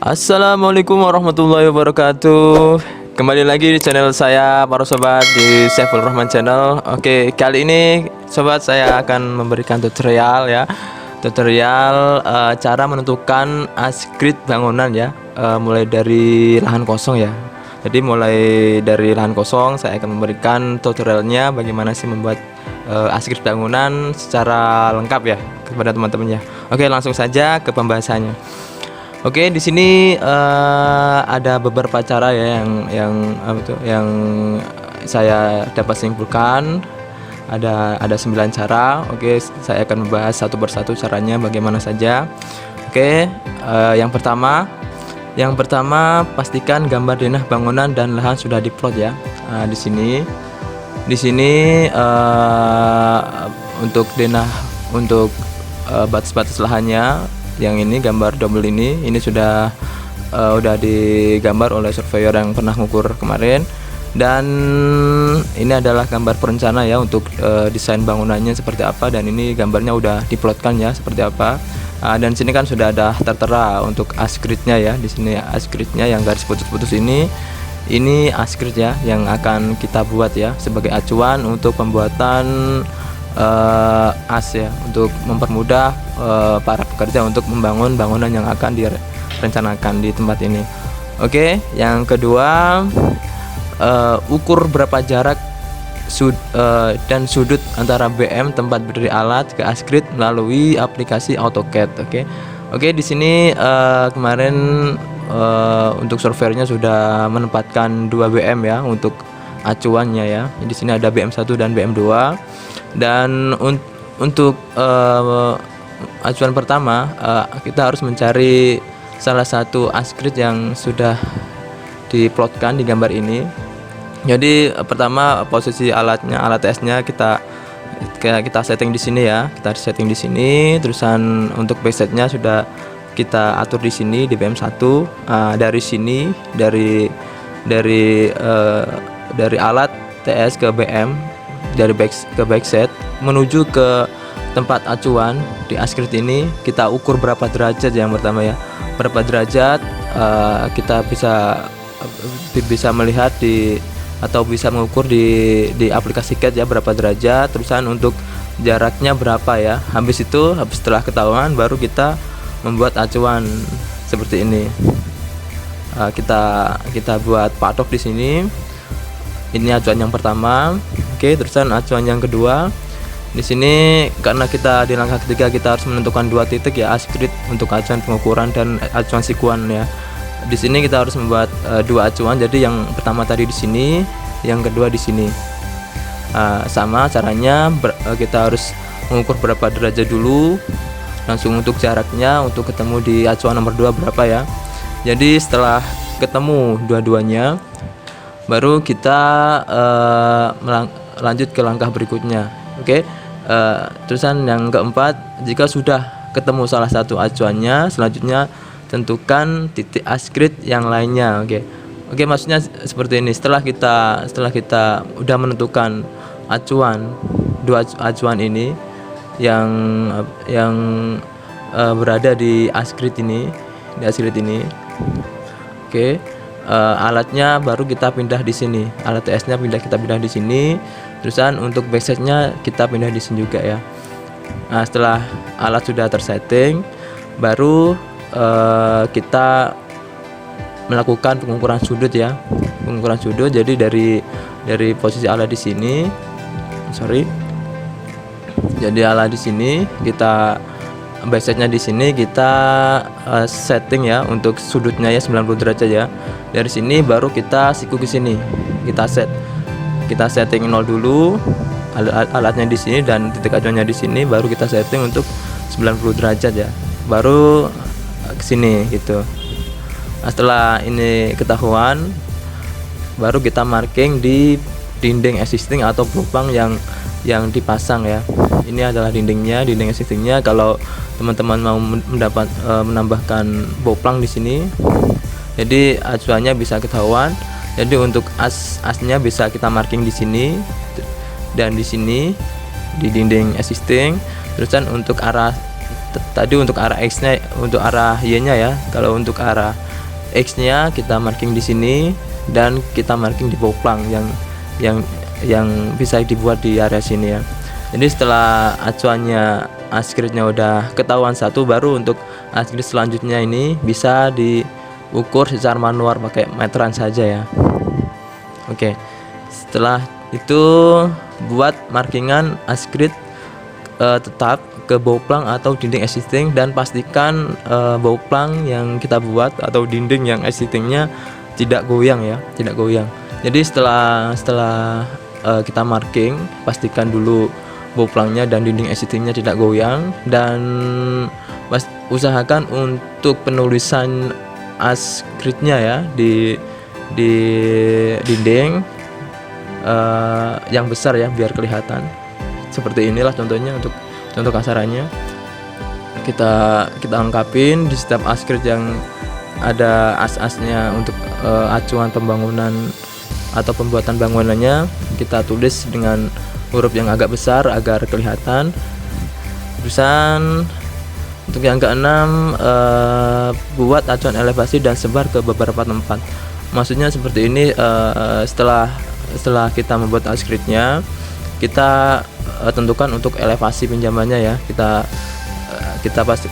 Assalamualaikum warahmatullahi wabarakatuh. Kembali lagi di channel saya para sobat di Saiful Rahman Channel. Oke, kali ini sobat saya akan memberikan tutorial ya. Tutorial cara menentukan asgrid bangunan ya. Mulai dari lahan kosong ya. Jadi mulai dari lahan kosong saya akan memberikan tutorialnya bagaimana sih membuat asgrid bangunan secara lengkap ya kepada teman-teman ya. Oke, langsung saja ke pembahasannya. Oke, di sini ada beberapa cara ya yang saya dapat simpulkan. Ada 9 cara. Oke, saya akan membahas satu persatu caranya bagaimana saja. Oke, yang pertama pastikan gambar denah bangunan dan lahan sudah diplot ya. Di sini untuk denah untuk batas-batas lahannya. Yang ini gambar double ini sudah digambar oleh surveyor yang pernah mengukur kemarin, dan ini adalah gambar perencana ya untuk desain bangunannya seperti apa, dan ini gambarnya udah diplotkan ya seperti apa. Dan sini kan sudah ada tertera untuk asgridnya ya. Di sini asgridnya yang garis putus-putus ini asgrid ya yang akan kita buat ya sebagai acuan untuk pembuatan as ya, untuk mempermudah para pekerja untuk membangun bangunan yang akan direncanakan di tempat ini. Oke, yang kedua, ukur berapa jarak dan sudut antara BM tempat berdiri alat ke asgrid melalui aplikasi AutoCAD. Oke, di sini kemarin untuk surveyornya sudah menempatkan 2 BM ya untuk acuannya ya. Di sini ada BM1 dan BM2. Dan untuk acuan pertama kita harus mencari salah satu asgrid yang sudah diplotkan di gambar ini. Jadi pertama posisi alat TS-nya kita setting di sini ya. Kita setting di sini. Terusan untuk backsetnya sudah kita atur di sini di BM1. Dari sini dari alat TS ke BM, dari backset menuju ke tempat acuan di asgrid ini, kita ukur berapa derajat yang pertama ya. Berapa derajat kita bisa melihat atau bisa mengukur di aplikasi CAD ya berapa derajat. Terusan untuk jaraknya berapa ya. Habis setelah ketahuan baru kita membuat acuan seperti ini. Kita buat patok di sini. Ini acuan yang pertama. Oke, terusan acuan yang kedua. Di sini karena kita di langkah ketiga kita harus menentukan 2 titik ya asgrid untuk acuan pengukuran dan acuan sikuan ya. Di sini kita harus membuat 2 acuan. Jadi yang pertama tadi di sini, yang kedua di sini. Sama caranya kita harus mengukur berapa derajat dulu. Langsung untuk jaraknya untuk ketemu di acuan nomor 2 berapa ya. Jadi setelah ketemu dua-duanya, baru kita lanjut ke langkah berikutnya. Oke, terusan yang keempat, jika sudah ketemu salah satu acuannya, selanjutnya tentukan titik asgrid yang lainnya. Oke, maksudnya seperti ini. Setelah kita udah menentukan acuan, 2 acuan ini yang berada di asgrid ini, Oke, alatnya baru kita pindah di sini. Alat TS-nya kita pindah di sini. Terusan untuk backsetnya kita pindah di sini juga ya. Setelah alat sudah tersetting, baru kita melakukan pengukuran sudut ya. Pengukuran sudut. Jadi dari posisi alat di sini, Jadi alat di sini backsetnya di sini kita setting ya untuk sudutnya ya 90 derajat ya. Dari sini baru kita siku ke sini. Kita setting 0 dulu alatnya di sini dan titik acuannya di sini, baru kita setting untuk 90 derajat ya. Baru ke sini gitu. Setelah ini ketahuan, baru kita marking di dinding existing atau pelupang yang dipasang ya. Ini adalah dinding existingnya. Kalau teman-teman mau menambahkan boplang di sini, jadi acuannya bisa ketahuan. Jadi untuk asnya bisa kita marking di sini dan di sini di dinding existing. Terusan untuk arah tadi untuk arah X-nya, untuk arah Y-nya ya. Kalau untuk arah X-nya kita marking di sini dan kita marking di boplang yang bisa dibuat di area sini ya. Jadi setelah acuannya asgridnya udah ketahuan satu, baru untuk asgrid selanjutnya ini bisa diukur secara manual pakai meteran saja ya. Oke, setelah itu buat markingan asgrid tetap ke boplang atau dinding existing, dan pastikan boplang yang kita buat atau dinding yang existingnya tidak goyang ya, tidak goyang. Jadi setelah kita marking, pastikan dulu boplangnya dan dinding existingnya tidak goyang, dan usahakan untuk penulisan asgridnya ya di dinding yang besar ya, biar kelihatan. Seperti inilah contohnya, untuk contoh kasarannya kita lengkapin di setiap asgrid yang ada as-asnya untuk acuan pembangunan atau pembuatan bangunannya, kita tulis dengan huruf yang agak besar agar kelihatan. Terusan untuk yang keenam, buat acuan elevasi dan sebar ke beberapa tempat. Maksudnya seperti ini, setelah kita membuat asgridnya, kita tentukan untuk elevasi pinjamannya ya. Kita pasti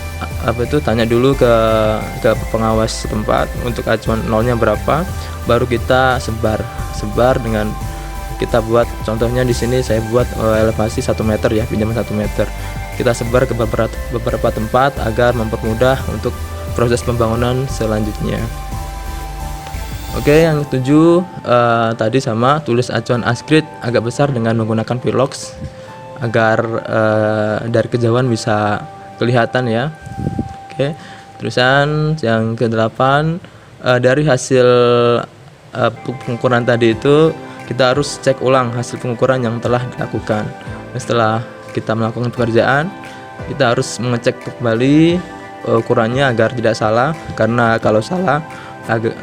tanya dulu ke pengawas tempat untuk acuan nolnya berapa, baru kita sebar dengan kita buat, contohnya di sini saya buat elevasi 1 meter ya, pinjaman 1 meter. Kita sebar ke beberapa tempat agar mempermudah untuk proses pembangunan selanjutnya. Oke, yang ketujuh, tadi sama, tulis acuan asgrid agak besar dengan menggunakan pilox agar dari kejauhan bisa kelihatan ya. Oke, terusan yang ke-8, dari hasil pengukuran tadi itu kita harus cek ulang hasil pengukuran yang telah dilakukan. Setelah kita melakukan pekerjaan, kita harus mengecek kembali ukurannya agar tidak salah, karena kalau salah agak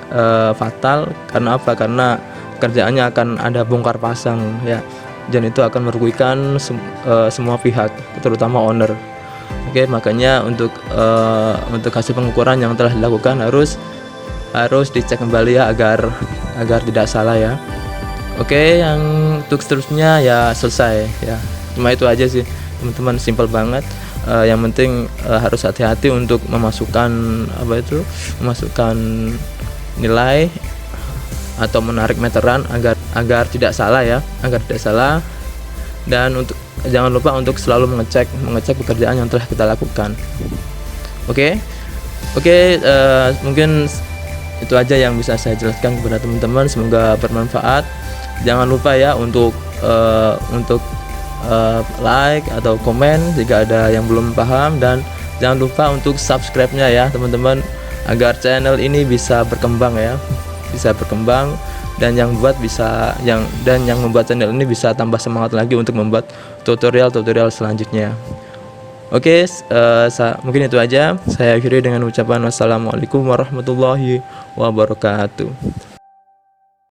fatal. Karena apa? Karena kerjaannya akan ada bongkar pasang ya, dan itu akan merugikan semua pihak, terutama owner. Oke, makanya untuk hasil pengukuran yang telah dilakukan harus dicek kembali ya, agar tidak salah ya. Oke, yang untuk seterusnya ya selesai ya. Cuma itu aja sih teman-teman, simple banget. Yang penting harus hati-hati untuk memasukkan nilai atau menarik meteran agar tidak salah ya, dan jangan lupa untuk selalu mengecek pekerjaan yang telah kita lakukan. Oke, mungkin itu aja yang bisa saya jelaskan kepada teman-teman, semoga bermanfaat. Jangan lupa ya untuk like atau komen jika ada yang belum paham, dan jangan lupa untuk subscribe-nya ya teman-teman, agar channel ini bisa berkembang ya, dan yang membuat channel ini bisa tambah semangat lagi untuk membuat tutorial selanjutnya. Oke, mungkin itu aja. Saya akhiri dengan ucapan wassalamualaikum warahmatullahi wabarakatuh.